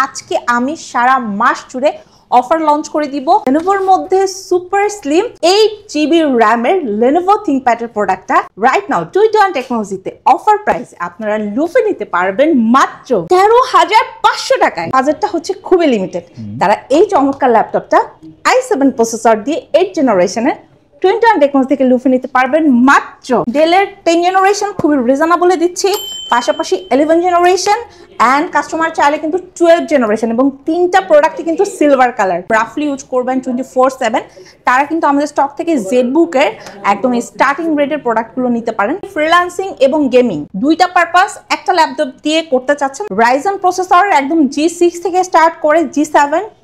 আজকে আমি সারা মাস জুড়ে অফার লঞ্চ করে দিব Lenovoর মধ্যে সুপার স্লিম 8GB RAM এর Lenovo ThinkPad এর প্রোডাক্টটা রাইট নাও 221 টেকনোলজিতে অফার প্রাইস আপনারা লুফে নিতে পারবেন মাত্র 13,500 টাকায়। বাজেটটা হচ্ছে খুবই লিমিটেড। তারা এই চমৎকার ল্যাপটপটা i7 প্রসেসর দিয়ে 8th জেনারেশনের 21 টেকনোলজি থেকে লুফে নিতে পারবেন মাত্র। ডেলের 10 জেনারেশন খুবই রিজনেবলে দিচ্ছি, পাশাপাশি 11 জেনারেশন এন্ড কাস্টমার চাইলে কিন্তু 12 জেনারেশন এবং তিনটা প্রোডাক্টই কিন্তু সিলভার কালার রাফলি ইউজ করবেন 24/7। তারা কিন্তু আমাদের স্টক থেকে জেডবুকের একদম স্টার্টিং রেটের প্রোডাক্টগুলো নিতে পারেন। ফ্রিল্যান্সিং এবং গেমিং দুইটা পারপাস একটা ল্যাপটপ দিয়ে করতে চাচ্ছেন, রাইজেন প্রসেসর একদম G6 থেকে স্টার্ট করে G7,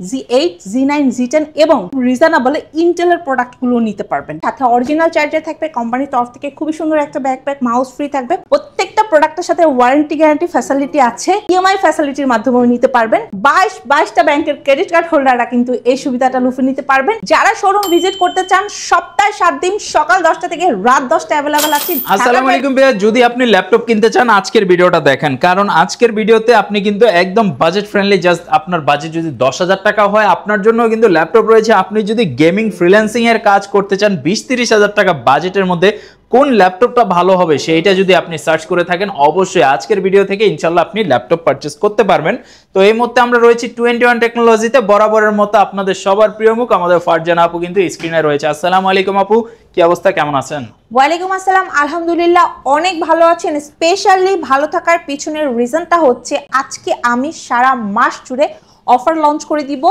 G8, G9, G10 এবং রিজনেবলে ইন্টেলের প্রোডাক্টগুলো নিতে পারবেন। সাথে অরিজিনাল চার্জার থাকবে কোম্পানির তরফ থেকে, খুবই সুন্দর একটা ব্যাকপ্যাক, মাউস ফ্রি থাকবে। প্রত্যেকটা প্রোডাক্টের সাথে ওয়ারেন্টি গ্যারান্টি ফ্যাসিলিটি আছে, ইএমআই ফ্যাসিলিটির মাধ্যমে নিতে পারবেন। 22টা ব্যাংকের ক্রেডিট কার্ড হোল্ডাররা কিন্তু এই সুবিধাটা লুফে নিতে পারবেন। যারা শোরুম ভিজিট করতে চান সপ্তাহে 7 দিন সকাল 10টা থেকে রাত 10টা अवेलेबल আছে। আসসালামু আলাইকুম ভাইয়া, যদি আপনি ল্যাপটপ কিনতে চান আজকের ভিডিওটা দেখেন, কারণ আজকের ভিডিওতে আপনি কিন্তু একদম বাজেট ফ্রেন্ডলি, জাস্ট আপনার বাজেট যদি 10,000 টাকা হয় আপনার জন্য কিন্তু ল্যাপটপ রয়েছে। আপনি যদি গেমিং ফ্রিল্যান্সিং এর কাজ করতে চান 20-30 হাজার টাকা বাজেটের মধ্যে কোন ল্যাপটপটা ভালো হবে সেইটা যদি আপনি সার্চ করে থাকেন অবশ্যই আজকের ভিডিও থেকে ইনশাআল্লাহ আপনি ল্যাপটপ পারচেজ করতে পারবেন। তো এই মুহূর্তে আমরা রয়েছি 21 টেকনোলজিতে, বরাবরের মতো আপনাদের সবার প্রিয় মুখ আমাদের ফারজানা আপু কিন্তু স্ক্রিনে রয়েছে। আসসালামু আলাইকুম আপু, কি অবস্থা, কেমন আছেন? ওয়ালাইকুম আসসালাম, আলহামদুলিল্লাহ অনেক ভালো আছেন। স্পেশালি ভালো থাকার পিছনের রিজনটা হচ্ছে আজকে আমি সারা মাস জুড়ে অফার লঞ্চ করে দিব,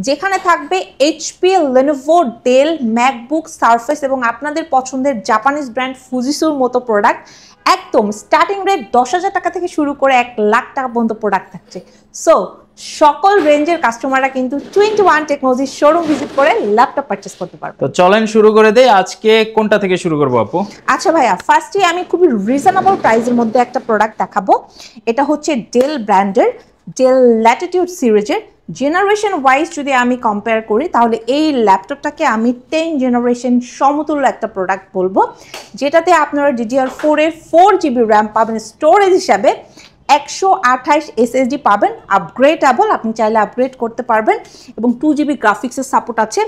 যেখানে থাকবে HP, Lenovo, Dell, MacBook, Surface এবং আপনাদের পছন্দের জাপানিজ ব্র্যান্ড ফুজিসুর মতো প্রোডাক্ট। একদম স্টার্টিং রেট 10,000 টাকা থেকে শুরু করে 1 লাখ টাকা পর্যন্ত প্রোডাক্ট থাকছে। সো সকল রেঞ্জের কাস্টমাররা কিন্তু 21 টেকনোলজি শোরুম ভিজিট করে ল্যাপটপ পারচেজ করতে পারবে। তো চলেন শুরু করে দেই। আজকে কোনটা থেকে শুরু করব আপু? আচ্ছা ভাইয়া, ফার্স্টে আমি খুবই রিজনেবল প্রাইসের মধ্যে একটা প্রোডাক্ট দেখাবো। এটা হচ্ছে ডেল ব্র্যান্ডের ডেল ল্যাটিটিউড সিরিজের। জেনারেশন ওয়াইজ যদি আমি কম্পেয়ার করি তাহলে এই ল্যাপটপটাকে আমি 10 জেনারেশন সমতুল্য একটা প্রোডাক্ট বলবো, যেটাতে আপনারা DDR4 এর 4GB র্যাম পাবেন স্টোরেজ হিসাবে, 128 SSD পাবেন আপগ্রেডেবল, আপনি চাইলে আপগ্রেড করতে পারবেন এবং 2GB গ্রাফিক্সের সাপোর্ট আছে।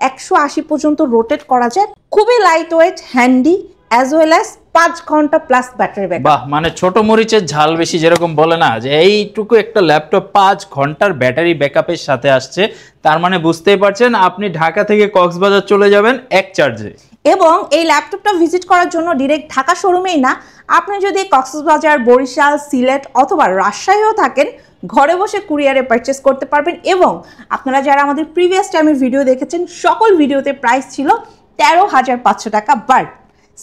180 পর্যন্ত রোটেট করা যায়, খুবই light weight, handy as well as 5 ঘন্টা প্লাস ব্যাটারি ব্যাকআপ। বাহ, মানে ছোট মরিচের ঝাল বেশি যেরকম বলে না, যে এইটুকু একটা ল্যাপটপ 5 ঘন্টার ব্যাটারি ব্যাকআপের সাথে আসছে, তার মানে বুঝতেই পারছেন আপনি ঢাকা থেকে কক্সবাজার চলে যাবেন এক চার্জে। এবং এই ল্যাপটপটা ভিজিট করার জন্য ডিরেক্ট ঢাকা শোরুমেই না, আপনি যদি কক্সবাজার, বরিশাল, সিলেট অথবা রাজশাহীও থাকেন ঘরে বসে কুরিয়ারে পারচেস করতে পারবেন। এবং আপনারা যারা আমাদের প্রিভিয়াস টাইমের ভিডিও দেখেছেন সকল ভিডিওতে প্রাইস ছিল 13,500 টাকা, বাট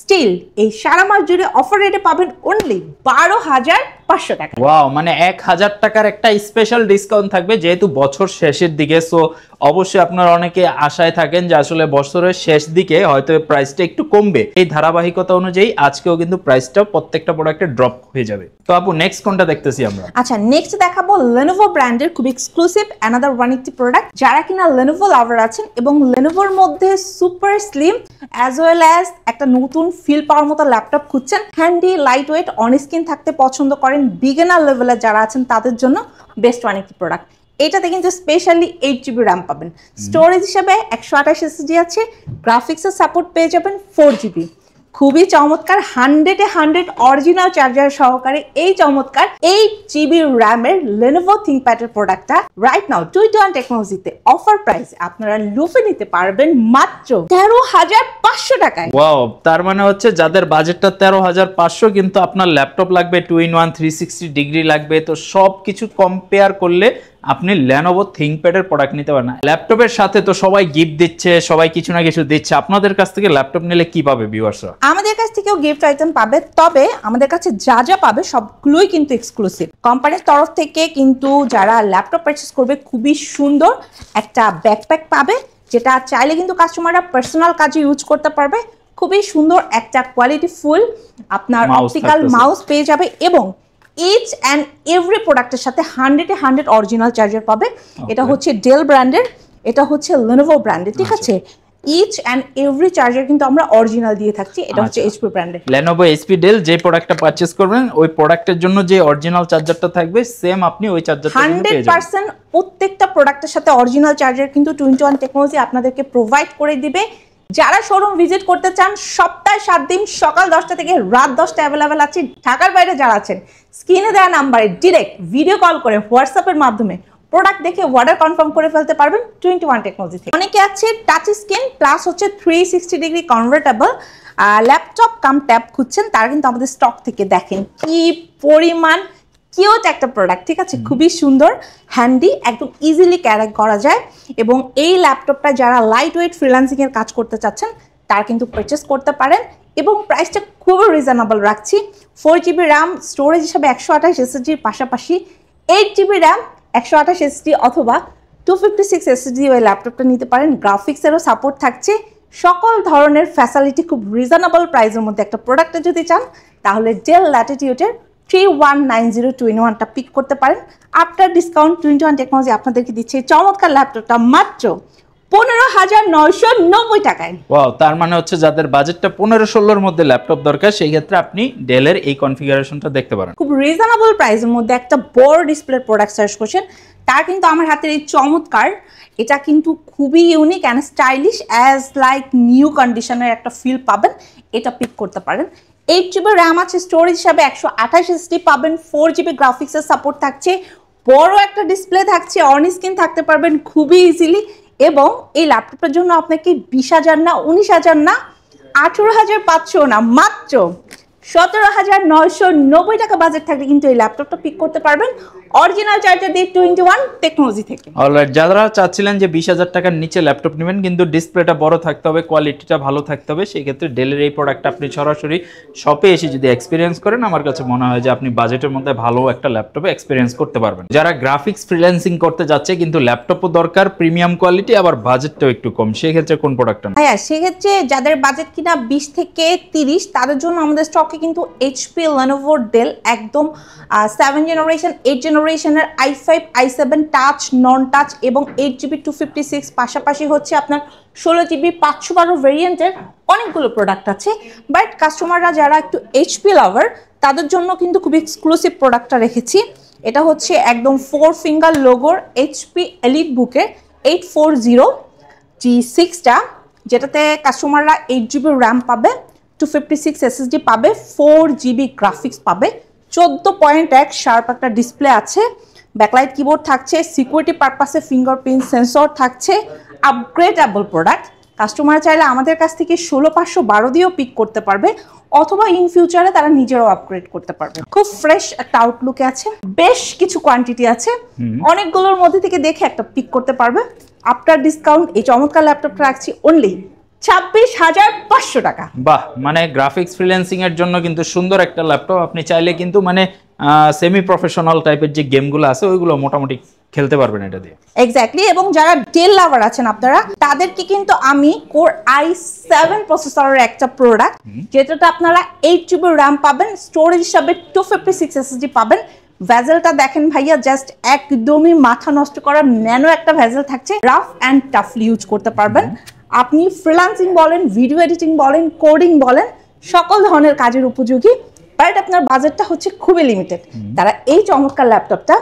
স্টিল এই সারা মাস জুড়ে অফার রেটে পাবেন অনলি 12,500 টাকা। ওয়াও, মানে 1,000 টাকার একটা স্পেশাল ডিসকাউন্ট থাকবে যেহেতু বছর শেষের দিকে। সো অবশ্যই আপনারা অনেকে আশায় থাকেন যে আসলে বছরের শেষ দিকে হয়তো প্রাইসটা একটু কমবে। এই ধারাবাহিকতা অনুযায়ী আজকেও কিন্তু প্রাইসটা প্রত্যেকটা প্রোডাক্টে ড্রপ হয়ে যাবে। তো আপু নেক্সট কোনটা দেখতেছি আমরা? আচ্ছা, নেক্সট দেখাবো Lenovo ব্র্যান্ডের খুব এক্সক্লুসিভ অ্যানাদার ওয়ান একটি প্রোডাক্ট। যারা কিনা Lenovo লাভার আছেন এবং Lenovoর মধ্যে super slim as well as একটা নতুন ফিল পাওয়ার মতো ল্যাপটপ খুঁজছেন, handy, light weight, on screen থাকতে পছন্দ করেন, বিগিনার লেভেলে যারা আছেন তাদের জন্য বেস্ট ওয়ান একটি প্রোডাক্ট। এটাতে কিন্তু স্পেশালি 8GB র্যাম পাবেন, স্টোরেজ হিসাবে 128 SSD আছে, গ্রাফিক্সের সাপোর্ট পেয়ে যাবেন 4GB। খুবই চমৎকার 100 অরিজিনাল চার্জার সহকারে এই চমৎকার 8GB র্যামের Lenovo ThinkPad এর প্রোডাক্টটা রাইট নাও 21 টেকনোলজিতে অফার প্রাইস আপনারা লুফে নিতে পারবেন মাত্র 13,500 টাকায়। ওয়াও, তার মানে হচ্ছে যাদের বাজেটটা 13,500 কিন্তু আপনার ল্যাপটপ লাগবে 2-in-1 360 ডিগ্রি লাগবে, তো সব কিছু কম্পেয়ার করলে আপনি Lenovo ThinkPad এর প্রোডাক্ট নিতে পারেন। ল্যাপটপের সাথে তো সবাই গিফট দিচ্ছে, সবাই কিছু না কিছু দিচ্ছে, আপনাদের কাছ থেকে ল্যাপটপ নিলে কি পাবে ভিউয়ার্সরা? আমাদের কাছ থেকেও গিফট আইটেম পাবে, তবে আমাদের কাছে যা যা পাবে সবগুলোই কিন্তু এক্সক্লুসিভ। কোম্পানির তরফ থেকে কিন্তু যারা ল্যাপটপ পারচেজ করবে খুবই সুন্দর একটা ব্যাকপ্যাক পাবে, যেটা চাইলে কিন্তু কাস্টমাররা পার্সোনাল কাজে ইউজ করতে পারবে। খুবই সুন্দর একটা কোয়ালিটি ফুল আপনার অপটিক্যাল মাউস পেয়ে যাবে এবং ইচ অ্যান্ড এভরি প্রোডাক্টের সাথে 100 অরিজিনাল চার্জার পাবে। এটা হচ্ছে ডেল ব্র্যান্ডের, এটা হচ্ছে Lenovo ব্র্যান্ডের, ঠিক আছে। ইচ অ্যান্ড এভরি চার্জার কিন্তু আমরা অরিজিনাল দিয়ে থাকছি। এটা হচ্ছে এইচপি ব্র্যান্ডের Lenovo HP Dell যে প্রোডাক্টটা পারচেজ করবেন ওই প্রোডাক্টের জন্য যে অরিজিনাল চার্জারটা থাকবে সেম আপনি ওই চার্জারটা কিন্তু পেয়ে যাবেন। 100% প্রত্যেকটা প্রোডাক্টের সাথে অরিজিনাল চার্জার কিন্তু 21 টেকনোলজি আপনাদেরকে প্রোভাইড করে দিবে। যারা শোরুম ভিজিট করতে চান সপ্তাহে 7 দিন সকাল 10টা থেকে রাত 10টা অ্যাভেলেবেল আছে। ঢাকার বাইরে যারা আছেন স্ক্রিনে দেওয়া নাম্বারে ডিরেক্ট ভিডিও কল করে হোয়াটসঅ্যাপের মাধ্যমে প্রোডাক্ট দেখে অর্ডার কনফার্ম করে ফেলতে পারবেন 21 টেকনোলজি থেকে। অনেকে আছে টাচ স্ক্রিন প্লাস হচ্ছে 360 ডিগ্রি কনভার্টেবল ল্যাপটপ কাম ট্যাব খুঁজছেন, তারা কিন্তু আমাদের স্টক থেকে দেখেন কি পরিমাণ কিউট একটা প্রোডাক্ট, ঠিক আছে, খুবই সুন্দর, হ্যান্ডি, একদম ইজিলি ক্যারি করা যায়। এবং এই ল্যাপটপটা যারা লাইট ওয়েট ফ্রিল্যান্সিং এর কাজ করতে চাচ্ছেন তারা কিন্তু পারচেস করতে পারেন এবং প্রাইসটা খুবই রিজনেবল রাখছি। 4GB র্যাম স্টোরেজ হিসাবে 128 SSDর পাশাপাশি 8GB র্যাম 128 SSD অথবা 256 SSD ওই ল্যাপটপটা নিতে পারেন। গ্রাফিক্সেরও সাপোর্ট থাকছে, সকল ধরনের ফ্যাসিলিটি খুব রিজনেবল প্রাইসের মধ্যে একটা প্রোডাক্টে যদি চান তাহলে ডেল ল্যাটিটিউডের 319021টা পিক করতে পারেন। আফটার ডিসকাউন্ট 21 টেকনোলজি আপনাদেরকে দিচ্ছে চমৎকার ল্যাপটপটা মাত্র 15,990 টাকায়। ওয়াও, তার মানে হচ্ছে যাদের বাজেটটা 15-16 মধ্যে ল্যাপটপ দরকার সেই ক্ষেত্রে আপনি ডেলের এই কনফিগারেশনটা দেখতে পারেন। খুব রিজনেবল প্রাইসের মধ্যে একটা বড় ডিসপ্লে প্রোডাক্ট সার্চ করছেন, তার কিন্তু আমার হাতের এই চমৎকার, এটা কিন্তু খুবই unique and stylish as like new কন্ডিশনের একটা ফিল পাবেন, এটা পিক করতে পারেন। 8GB র্যাম আছে, স্টোরেজ হিসাবে 128 SSD পাবেন, 4GB গ্রাফিক্সের সাপোর্ট থাকছে, বড় একটা ডিসপ্লে থাকছে, অন স্ক্রিন থাকতে পারবেন খুবই ইজিলি। এবং এই ল্যাপটপের জন্য আপনাকে 20,000 না 19,000 না 18,500 না মাত্র 17,990 টাকা বাজেট থাকলে কিন্তু এই ল্যাপটপটা পিক করতে পারবেন অরিজিনাল চার্জার দিয়ে 21 টেকনোলজি থেকে। অলরাইট, যারা চাচ্ছিলেন যে 20,000 টাকার নিচে ল্যাপটপ নেবেন কিন্তু ডিসপ্লেটা বড় থাকতে হবে, কোয়ালিটিটা ভালো থাকতে হবে, সেই ক্ষেত্রে ডেলের এই প্রোডাক্টটা আপনি সরাসরি শপে এসে যদি এক্সপিরিয়েন্স করেন আমার কাছে মনে হয় যে আপনি বাজেটের মধ্যে ভালো একটা ল্যাপটপে এক্সপিরিয়েন্স করতে পারবেন। যারা গ্রাফিক্স ফ্রিল্যান্সিং করতে যাচ্ছে কিন্তু ল্যাপটপও দরকার, প্রিমিয়াম কোয়ালিটি, আবার বাজেটটাও একটু কম, সেই ক্ষেত্রে কোন প্রোডাক্টটা? হ্যাঁ, সেক্ষেত্রে যাদের বাজেট কিনা 20 থেকে 30 তাদের জন্য আমাদের স্টকে কিন্তু HP Lenovo Dell একদম 7 জেনারেশন 8 জেনারেশনের i5 i7 টাচ নন টাচ এবং 8GB 256 পাশাপাশি হচ্ছে আপনার 16GB 512 ভেরিয়েন্টের অনেকগুলো প্রোডাক্ট আছে। বাট কাস্টমাররা যারা একটু HP লাভার তাদের জন্য কিন্তু খুব এক্সক্লুসিভ প্রোডাক্টটা রেখেছি। এটা হচ্ছে একদম 4 ফিঙ্গার লোগোর HP এলিট বুকের 840 G6টা, যেটাতে কাস্টমাররা 8GB র্যাম পাবে, 256 SSD পাবে, 4GB গ্রাফিক্স পাবে, 14.1 শার্প একটা ডিসপ্লে আছে, ব্যাকলাইট কিবোর্ড থাকছে, সিকিউরিটি পারপাসে ফিঙ্গারপ্রিন্ট সেন্সর থাকছে, আপগ্রেডেবল প্রোডাক্ট। কাস্টমার চাইলে আমাদের কাছ থেকে 16,512 দিয়েও পিক করতে পারবে অথবা ইন ফিউচারে তারা নিজেরাও আপগ্রেড করতে পারবে। খুব ফ্রেশ একটা আউটলুকে আছে, বেশ কিছু কোয়ান্টিটি আছে, অনেকগুলোর মধ্যে থেকে দেখে একটা পিক করতে পারবে। আফটার ডিসকাউন্ট এই চমৎকার ল্যাপটপটা রাখছি অনলি 26,500 টাকা। বাহ, মানে গ্রাফিক্স ফ্রিল্যান্সিং এর জন্য কিন্তু সুন্দর একটা ল্যাপটপ। আপনি চাইলে কিন্তু মানে সেমি প্রফেশনাল টাইপের যে গেমগুলো আছে ওইগুলো মোটামুটি খেলতে পারবেন এটা দিয়ে। এক্স্যাক্টলি। এবং যারা ডেল লাভার আছেন আপনারা তাদেরকে কিন্তু আমি কোর i7 প্রসেসরের একটা প্রোডাক্ট, যেটাতে আপনারা 8GB র্যাম পাবেন, স্টোরেজ হিসাবে 256 SSD পাবেন। ভেজেলটা দেখেন ভাইয়া, জাস্ট একদমই মাথা নষ্ট করা ন্যানো একটা ভেজেল থাকছে, রাফ অ্যান্ড টাফলি ইউজ করতে পারবেন। আপনি ফ্রিল্যান্সিং বলেন, ভিডিও এডিটিং বলেন, কোডিং বলেন, সকল ধরনের কাজের উপযোগী। বাট আপনার বাজেটটা হচ্ছে খুবই লিমিটেড, তারা এই চমৎকার ল্যাপটপটা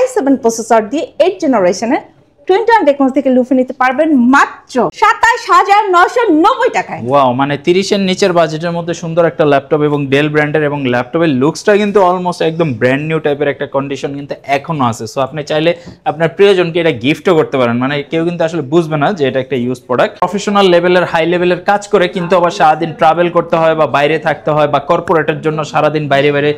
i7 প্রসেসর দিয়ে 8 জেনারেশনের 21 টেকনোলজি থেকে লুফে নিতে পারবেন মাত্র 27,990 টাকায়। ওয়াও, মানে 30 এর নিচের বাজেটের মধ্যে সুন্দর একটা ল্যাপটপ এবং ডেল ব্র্যান্ডের, এবং ল্যাপটপের লুকসটা কিন্তু অলমোস্ট একদম ব্র্যান্ড নিউ টাইপের একটা কন্ডিশন কিন্তু এখনো আছে। সো আপনি চাইলে আপনার প্রিয়জনকে এটা গিফটও করতে পারেন, মানে কেউ কিন্তু আসলে বুঝবে না যে এটা একটা ইউজ প্রোডাক্ট। প্রফেশনাল লেভেলের হাই লেভেলের কাজ করে কিন্তু আবার সারাদিন ট্রাভেল করতে হয় বা বাইরে থাকতে হয় বা কর্পোরেটের জন্য সারাদিন বাইরে বাইরে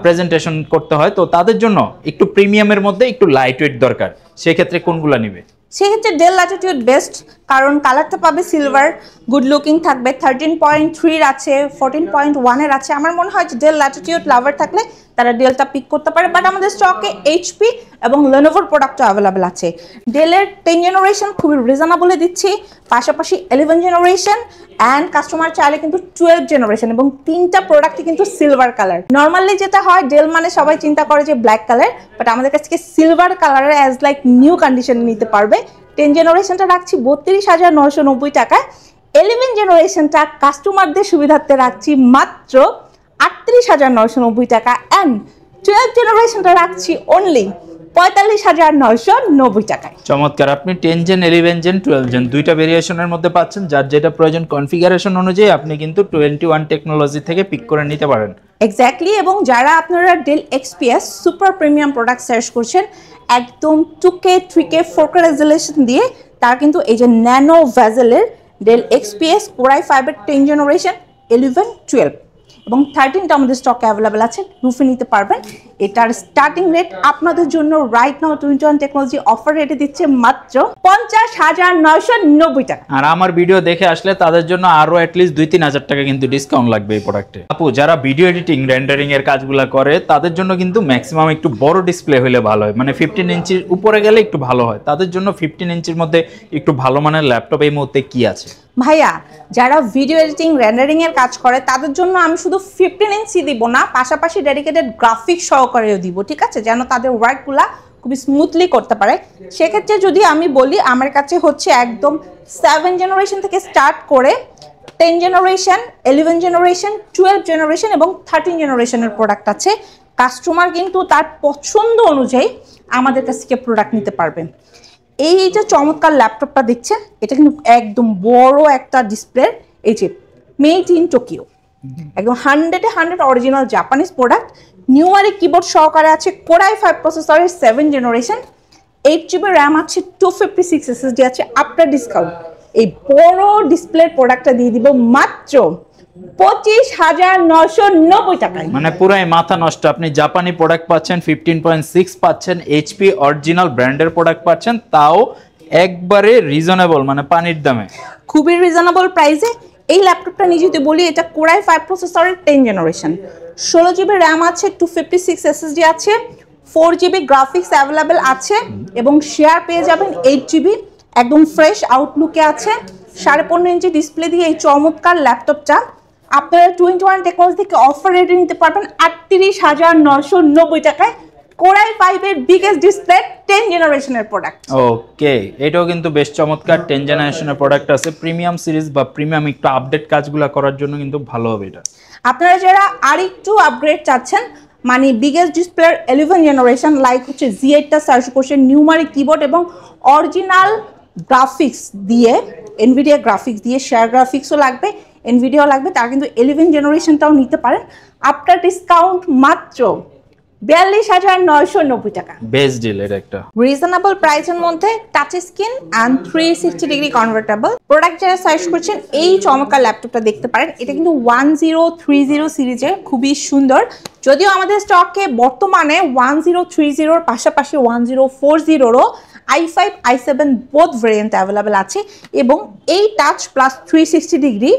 প্রেজেন্টেশন করতে হয়, তো তাদের জন্য একটু প্রিমিয়ামের মধ্যে একটু লাইট ওয়েট দরকার, সেক্ষেত্রে কোনগুলো নিবে? সেক্ষেত্রে ডেল ল্যাটিটিউড বেস্ট, কারণ কালারটা পাবে সিলভার, গুড লুকিং থাকবে, 13.3 আছে, 14.1 আছে। আমার মনে হয় যে ডেল ল্যাটিটিউড লাভার থাকলে তারা ডেলটা পিক করতে পারে। বাট আমাদের স্টকে এইচপি এবং লেনোভোর প্রোডাক্টও অ্যাভেলেবেল আছে। ডেলের 10 জেনারেশন খুবই রিজনেবলে দিচ্ছি, পাশাপাশি 11 জেনারেশন অ্যান্ড কাস্টমার চাইলে কিন্তু 12 জেনারেশন, এবং তিনটা প্রোডাক্টই কিন্তু সিলভার কালার। নর্মালি যেটা হয় ডেল মানে সবাই চিন্তা করে যে ব্ল্যাক কালার, বাট আমাদের কাছ থেকে সিলভার কালারের অ্যাজ লাইক নিউ কন্ডিশনে নিতে পারবে 10 জেনারেশনটা রাখছি 32,990 টাকায়। 11 জেনারেশনটা কাস্টমারদের সুবিধার্থে রাখছি মাত্র 38,990 টাকা। অ্যান্ড 12 জেনারেশনটা রাখছি অনলি 45,990 টাকায়। চমৎকার, আপনি 10 জেন 11 জেন 12 জেন দুইটা ভেরিয়েশনের মধ্যে পাচ্ছেন। যার যেটা প্রয়োজন কনফিগারেশন অনুযায়ী আপনি কিন্তু 21 টেকনোলজি থেকে পিক করে নিতে পারেন। এক্স্যাক্টলি। এবং যারা আপনারা Dell XPS super premium product search করছেন একদম 2K 3K 4K রেজোলিউশন দিয়ে, তার কিন্তু এই যে ন্যানো ভেজেলের ডেল XPS Core i5 এর 10 জেনারেশন 11 12 এবং 13টা আমাদের স্টকে অ্যাভেলেবেল আছে, রুফে নিতে পারবেন। এটার স্টার্টিং রেট আপনাদের জন্য রাইট নাও 21 টেকনোলজি অফার রেটে দিচ্ছে মাত্র 50,990 টাকা। আর আমার ভিডিও দেখে আসলে তাদের জন্য আরো অ্যাটলিস্ট 2-3 হাজার টাকা কিন্তু ডিসকাউন্ট লাগবে এই প্রোডাক্টে। আপু, যারা ভিডিও এডিটিং রেন্ডারিং এর কাজগুলো করে তাদের জন্য কিন্তু ম্যাক্সিমাম একটু বড় ডিসপ্লে হলে ভালো হয়, মানে 15 ইঞ্চির উপরে গেলে একটু ভালো হয়। তাদের জন্য 15 ইঞ্চির মধ্যে একটু ভালো মানের ল্যাপটপ এই মুহূর্তে কি আছে? ভাইয়া, যারা ভিডিও এডিটিং রেন্ডারিং এর কাজ করে তাদের জন্য আমি শুধু 15 ইঞ্চি দিব না, পাশাপাশি ডেডিকেটেড গ্রাফিক্স সহকারেও দিব, ঠিক আছে, যেন তাদের ওয়ার্কগুলা খুবই স্মুথলি করতে পারে। সেক্ষেত্রে যদি আমি বলি, আমার কাছে হচ্ছে একদম 7 জেনারেশন থেকে স্টার্ট করে 10 জেনারেশন 11 জেনারেশন 12 জেনারেশন এবং 13 জেনারেশনের প্রোডাক্ট আছে। কাস্টমার কিন্তু তার পছন্দ অনুযায়ী আমাদের কাছ থেকে প্রোডাক্ট নিতে পারবেন। এই যে চমৎকার ল্যাপটপটা দেখছেন, এটা কিন্তু একদম বড় একটা ডিসপ্লে, এই যে মেড ইন টোকিও, একদম 100 original Japanese product. Numeric keyboard সহকারে আছে, Core i5 প্রসেসরের 7 জেনারেশন, 8GB র্যাম আছে, 256 SSD আছে। আফটার ডিসকাউন্ট এই বড় ডিসপ্লের প্রোডাক্টটা দিয়ে দিব মাত্র 25,990 টাকায়। মানে পুরাই মাথা নষ্ট। আপনি জাপানি প্রোডাক্ট পাচ্ছেন, 15.6 পাচ্ছেন, HP অরিজিনাল ব্র্যান্ডের প্রোডাক্ট পাচ্ছেন, তাও একবারে রিজনেবল, মানে পানির দামে, খুবই রিজনেবল প্রাইসে। এই ল্যাপটপটা নিয়ে যদি বলি, এটা Core i5 প্রসেসরের 10 জেনারেশন, 16GB র্যাম আছে, 256 SSD আছে, 4GB গ্রাফিক্স অ্যাভেলেবেল আছে এবং শেয়ার পেয়ে যাবেন 8GB, একদম ফ্রেশ আউটলুকে আছে। 15.5 ইঞ্চি ডিসপ্লে দিয়ে এই চমৎকার ল্যাপটপটা আপনারা 21 টেকনোলজি থেকে অফার রেটে নিতে পারবেন 38,990 টাকায়। Core i5 এর বিগেস্ট ডিসপ্লে 10 জেনারেশনের প্রোডাক্ট। ওকে, এটাও কিন্তু বেশ চমৎকার 10 জেনারেশনের প্রোডাক্ট আছে। প্রিমিয়াম সিরিজ বা প্রিমিয়াম একটু আপডেট কাজগুলো করার জন্য কিন্তু ভালো হবে এটা। আপনারা যারা আরেকটু আপগ্রেড চাচ্ছেন, মানে বিগেস্ট ডিসপ্লের 11 জেনারেশন, লাইক হচ্ছে Z8টা সার্চ করছেন, নিউমারিক কিবোর্ড এবং অরিজিনাল গ্রাফিক্স দিয়ে, এনভিডিয়া গ্রাফিক্স দিয়ে, শেয়ার গ্রাফিক্সও লাগবে, এনভিডিয়াও লাগবে, তারা কিন্তু 11 জেনারেশনটাও নিতে পারেন। আফটার ডিসকাউন্ট মাত্র 42,990 টাকা। বেস্ট ডিল এটা একটা। রিজনেবল প্রাইসের মধ্যে touch screen and 360 degree convertible product যারা সার্চ করছেন, এই চমৎকার ল্যাপটপটা দেখতে পারেন। এটা কিন্তু 1030 সিরিজের, খুবই সুন্দর। যদিও আমাদের স্টকে বর্তমানে 1030-র পাশাপাশি 1040-রও i5 i7 both variant available আছে এবং এই touch plus 360 degree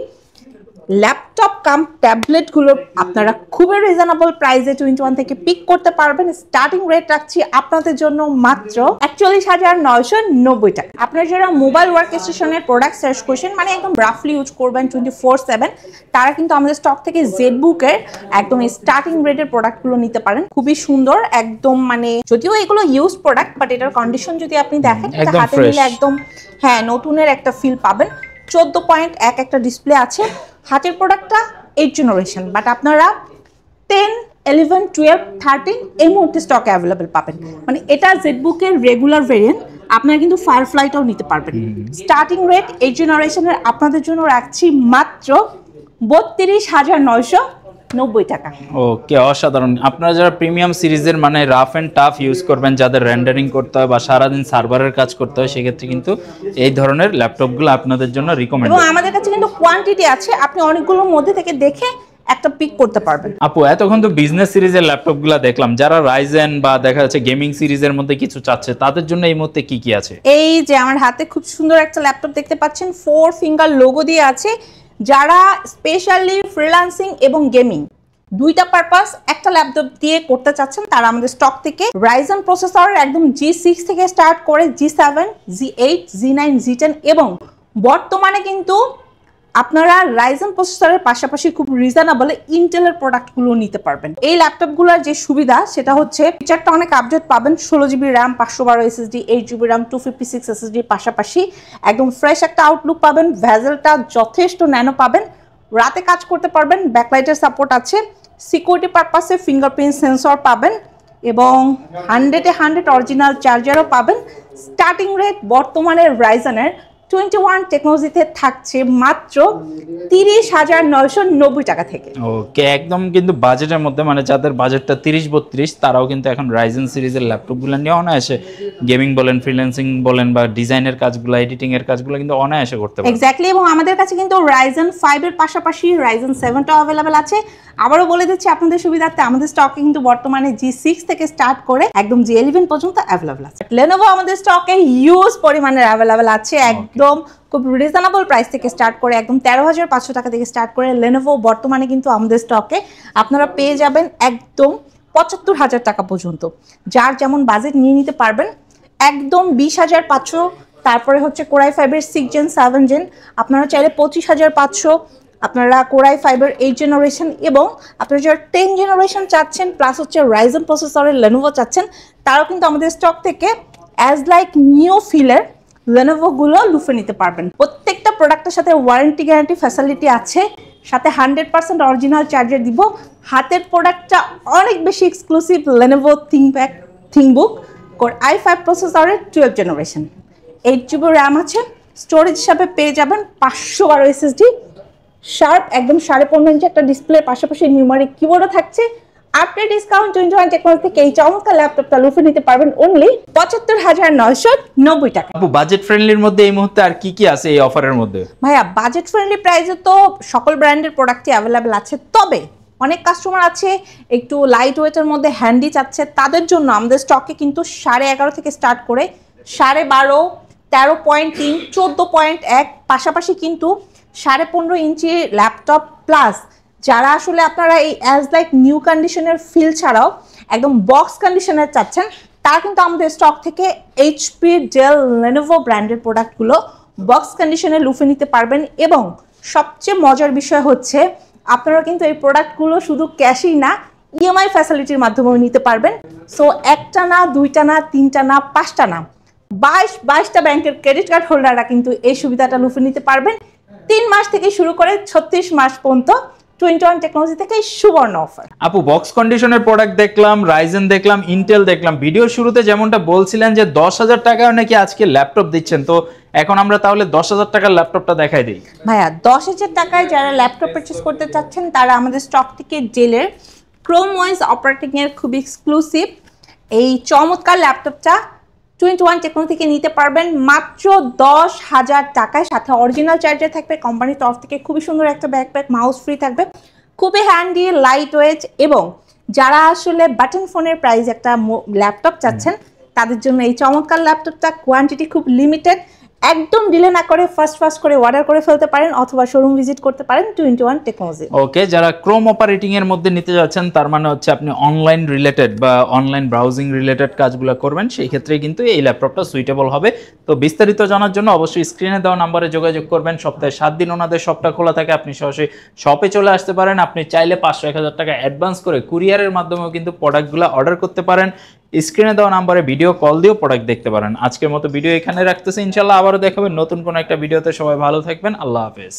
laptop cum ট্যাবলেটগুলো আপনারা খুবই রিজনেবল প্রাইসে 21 থেকে পিক করতে পারবেন। স্টার্টিং রেট রাখছি আপনাদের জন্য মাত্র 41,990 টাকা। আপনারা যারা মোবাইল ওয়ার্ক স্টেশনের প্রোডাক্ট সার্চ করছেন, মানে একদম রাফলি ইউজ করবেন 24/7, তারা কিন্তু আমাদের স্টক থেকে জেডবুকের একদম স্টার্টিং রেটের প্রোডাক্টগুলো নিতে পারেন। খুবই সুন্দর, একদম মানে যদিও এগুলো ইউজ প্রোডাক্ট, বাট এটার কন্ডিশন যদি আপনি দেখেন, হাতে নিলে একদম হ্যাঁ নতুনের একটা ফিল পাবেন। 14.1 একটা ডিসপ্লে আছে। হাতের প্রোডাক্টটা 8 জেনারেশন, বাট আপনারা 10, 11, 12, 13 এই মুহূর্তে স্টকে অ্যাভেলেবেল পাবেন। মানে এটা জেডবুকের রেগুলার ভেরিয়েন্ট, আপনারা কিন্তু ফায়ারফ্লাইটাও নিতে পারবেন। স্টার্টিং রেট 8 জেনারেশনের আপনাদের জন্য রাখছি মাত্র 32,990 টাকা। ওকে, অসাধারণ। আপনারা যারা প্রিমিয়াম সিরিজের মানে রাফ এন্ড টাফ ইউজ করবেন, যাদের রেন্ডারিং করতে হয় বা সারাদিন সার্ভারের কাজ করতে হয়, সেক্ষেত্রে কিন্তু এই ধরনের ল্যাপটপগুলো আপনাদের জন্য রিকমেন্ড। এবং আমাদের কাছে কিন্তু কোয়ান্টিটি আছে, আপনি অনেকগুলোর মধ্যে থেকে দেখে একটা পিক করতে পারবেন। আপু, এতক্ষণ তো বিজনেস সিরিজের ল্যাপটপগুলো দেখলাম, যারা রাইজেন বা দেখা যাচ্ছে গেমিং সিরিজের মধ্যে কিছু চাচ্ছে, তাদের জন্য এই মুহূর্তে কি কি আছে? এই যে আমার হাতে খুব সুন্দর একটা ল্যাপটপ দেখতে পাচ্ছেন, 4 ফিঙ্গার লোগো দিয়ে আছে। যারা স্পেশালি ফ্রিল্যান্সিং এবং গেমিং দুইটা পারপাস একটা ল্যাপটপ দিয়ে করতে চাচ্ছেন, তারা আমাদের স্টক থেকে রাইজেন প্রসেসর একদম G6 থেকে স্টার্ট করে G7, G8, G9, G10 এবং বর্তমানে কিন্তু আপনারা রাইজেন প্রসেসরের পাশাপাশি খুব রিজনেবলে ইন্টেলের প্রোডাক্টগুলো নিতে পারবেন। এই ল্যাপটপগুলোর যে সুবিধা সেটা হচ্ছে ফিচারটা অনেক আপডেট পাবেন, 16GB RAM, 512 SSD, 8GB RAM, 256 SSD পাশাপাশি একদম ফ্রেশ একটা আউটলুক পাবেন, ভেজেলটা যথেষ্ট ন্যানো পাবেন, রাতে কাজ করতে পারবেন, ব্যাকলাইটের সাপোর্ট আছে, সিকিউরিটি পারপাসে ফিঙ্গারপ্রিন্ট সেন্সর পাবেন এবং 100-এ 100 অরিজিনাল চার্জারও পাবেন। স্টার্টিং রেট বর্তমানে রাইজেনের 21 টেকনোলজিতে থাকছে মাত্র 30,990 টাকা থেকে। ওকে, একদম কিন্তু বাজেটের মধ্যে, মানে যাদের বাজেটটা 30-32 তারাও কিন্তু এখন রাইজেন সিরিজের ল্যাপটপগুলো নিয়ে অনায়াসে গেমিং বলেন, ফ্রিল্যান্সিং বলেন বা ডিজাইনের কাজগুলো, এডিটিং এর কাজগুলো কিন্তু অনায়াসে করতে পারবেন। এক্স্যাক্টলি, এবং আমাদের কাছে কিন্তু রাইজেন 5 এর পাশাপাশি রাইজেন 7টাও अवेलेबल আছে। আবারও বলে দিচ্ছি আপনাদের সুবিধার্থে, আমাদের স্টকে কিন্তু বর্তমানে G6 থেকে স্টার্ট করে একদম G11 পর্যন্ত अवेलेबल আছে। Lenovo আমাদের স্টকে হিউজ পরিমাণের अवेलेबल আছে, একদম খুব রিজনেবল প্রাইস থেকে স্টার্ট করে একদম 13,500 টাকা থেকে স্টার্ট করে Lenovo বর্তমানে কিন্তু আমাদের স্টকে আপনারা পেয়ে যাবেন একদম 75,000 টাকা পর্যন্ত। যার যেমন বাজেট নিয়ে নিতে পারবেন, একদম 20,500। তারপরে হচ্ছে Core i5 এর 6 Gen 7 Gen, আপনারা চাইলে 25,500 আপনারা Core i5 এর 8 জেনারেশন এবং আপনারা যারা 10 জেনারেশন চাচ্ছেন প্লাস হচ্ছে রাইজেন প্রসেসরের Lenovo চাচ্ছেন, তারাও কিন্তু আমাদের স্টক থেকে অ্যাজ লাইক নিউ ফিলের Lenovo গুলো লুফে নিতে পারবেন। প্রত্যেকটা প্রোডাক্টের সাথে ওয়ারেন্টি গ্যারান্টি ফ্যাসিলিটি আছে, সাথে 100% অরিজিনাল চার্জার দিব। হাতের প্রোডাক্টটা অনেক বেশি exclusive Lenovo ThinkBook Core i5 প্রসেসরের 12 জেনারেশন, 8GB RAM আছে, স্টোরেজ হিসাবে পেয়ে যাবেন 512 SSD, শার্প একদম 15.5 ইঞ্চি একটা ডিসপ্লের পাশাপাশি নিউমারিক কিবোর্ডও থাকছে। আফটার ডিসকাউন্ট 21 টেকনোলজি থেকে এই চমৎকার ল্যাপটপটা লুফে নিতে পারবেন অনলি 75,990 টাকা। আপু, বাজেট ফ্রেন্ডলির মধ্যে এই মুহূর্তে আর কি কি আছে এই অফারের মধ্যে? ভাইয়া, বাজেট ফ্রেন্ডলি প্রাইসে তো সকল ব্র্যান্ডের প্রোডাক্টই अवेलेबल আছে, তবে অনেক কাস্টমার আছে একটু লাইট ওয়েটের মধ্যে হ্যান্ডি চাচ্ছে, তাদের জন্য আমাদের স্টকে কিন্তু 11.5 থেকে স্টার্ট করে 12.5, 13.3, 14.1 পাশাপাশি কিন্তু 15.5 ইঞ্চি ল্যাপটপ প্লাস যারা আসলে আপনারা এই অ্যাজ লাইক নিউ কন্ডিশনের ফিল ছাড়াও একদম বক্স কন্ডিশনের চাচ্ছেন, তারা কিন্তু আমাদের স্টক থেকে HP, Dell, Lenovo ব্র্যান্ডের প্রোডাক্টগুলো বক্স কন্ডিশনে লুফে নিতে পারবেন। এবং সবচেয়ে মজার বিষয় হচ্ছে আপনারা কিন্তু এই প্রোডাক্টগুলো শুধু ক্যাশই না, EMI ফ্যাসিলিটির মাধ্যমেও নিতে পারবেন। সো একটা না, দুইটা না, তিনটা না, 5টা না, 22টা ব্যাংকের ক্রেডিট কার্ড হোল্ডাররা কিন্তু এই সুবিধাটা লুফে নিতে পারবেন 3 মাস থেকে শুরু করে 36 মাস পর্যন্ত। 21 টেকনোলজি থেকে সুবর্ণ অফার। আপু, বক্স কন্ডিশনের প্রোডাক্ট দেখলাম, রাইজেন দেখলাম, ইন্টেল দেখলাম, ভিডিও শুরুতে যেমনটা বলছিলেন যে 10,000 টাকায় নাকি আজকে ল্যাপটপ দিচ্ছেন, তো এখন আমরা তাহলে 10,000 টাকার ল্যাপটপটা দেখাই দিই। ভাইয়া, 10,000 টাকায় যারা ল্যাপটপ পারচেজ করতে চাচ্ছেন তারা আমাদের স্টক থেকে ডেলের ক্রোম ওএস অপারেটিং এর খুব এক্সক্লুসিভ এই চমৎকার ল্যাপটপটা 21 টেকনোলজি থেকে নিতে পারবেন মাত্র 10,000 টাকায়, সাথে অরিজিনাল চার্জার থাকবে, কোম্পানির তরফ থেকে খুবই সুন্দর একটা ব্যাকপ্যাক, মাউস ফ্রি থাকবে, খুবই হ্যান্ডি, লাইট ওয়েট। এবং যারা আসলে বাটন ফোনের প্রাইস একটা ল্যাপটপ চাচ্ছেন তাদের জন্য এই চমৎকার ল্যাপটপটা, কোয়ান্টিটি খুব লিমিটেড, একদম ডিলে না করে ফাস্ট করে অর্ডার করে ফেলতে পারেন অথবা শোরুম ভিজিট করতে পারেন 21 টেকনোলজি। ওকে, যারা ক্রোম অপারেটিং এর মধ্যে নিতে যাচ্ছেন তার মানে হচ্ছে আপনি অনলাইন রিলেটেড বা অনলাইন ব্রাউজিং রিলেটেড কাজগুলো করবেন, সেই ক্ষেত্রে কিন্তু এই ল্যাপটপটা সুইটেবল হবে। তো বিস্তারিত জানার জন্য অবশ্যই স্ক্রিনে দেওয়া নম্বরে যোগাযোগ করবেন। সপ্তাহে 7 দিন ওনাদের শপটা খোলা থাকে, আপনি সরাসরি শপে চলে আসতে পারেন। আপনি চাইলে 500-1000 টাকা অ্যাডভান্স করে কুরিয়ারের মাধ্যমেও কিন্তু প্রোডাক্টগুলো অর্ডার করতে পারেন। স্ক্রিনে দেওয়া নাম্বারে ভিডিও কল দিয়েও প্রোডাক্ট দেখতে পারেন। আজকের মতো ভিডিও এখানে রাখতেছি, ইনশাল্লাহ আবারও দেখাবেন নতুন কোনো একটা ভিডিওতে। সবাই ভালো থাকবেন, আল্লাহ হাফেজ।